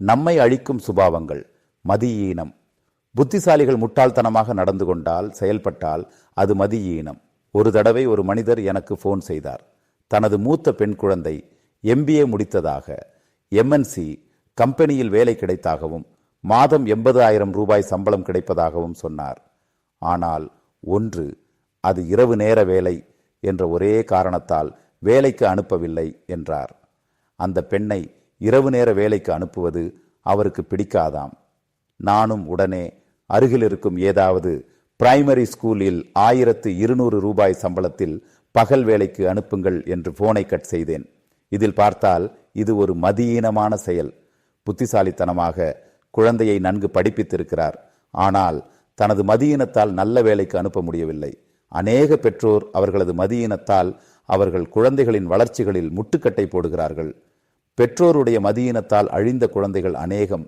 நம்மை அழிக்கும் சுபாவங்கள். மதியீனம். புத்திசாலிகள் முட்டாள்தனமாக நடந்து கொண்டால், செயல்பட்டால் அது மதியீனம். ஒரு தடவை ஒரு மனிதர் எனக்கு போன் செய்தார். தனது மூத்த பெண் குழந்தை MBA முடித்ததாக, MNC கம்பெனியில் வேலை கிடைத்தாகவும், மாதம் 80,000 ரூபாய் சம்பளம் கிடைப்பதாகவும் சொன்னார். ஆனால் ஒன்று, அது இரவு நேர வேலை என்ற ஒரே காரணத்தால் வேலைக்கு அனுப்பவில்லை என்றார். அந்த பெண்ணை இரவு நேர வேலைக்கு அனுப்புவது அவருக்கு பிடிக்காதாம். நானும் உடனே அருகில் இருக்கும் ஏதாவது பிரைமரி ஸ்கூலில் 1200 ரூபாய் சம்பளத்தில் பகல் வேலைக்கு அனுப்புங்கள் என்று போனை கட் செய்தேன். இதில் பார்த்தால் இது ஒரு மதியீனமான செயல். புத்திசாலித்தனமாக குழந்தையை நன்கு படிப்பித்திருக்கிறார். ஆனால் தனது மதியீனத்தால் நல்ல வேலைக்கு அனுப்ப முடியவில்லை. அநேக பெற்றோர் அவர்களது மதியீனத்தால் அவர்கள் குழந்தைகளின் வளர்ச்சிகளில் முட்டுக்கட்டை போடுகிறார்கள். பெற்றோருடைய மதியீனத்தால் அழிந்த குழந்தைகள் அநேகம்.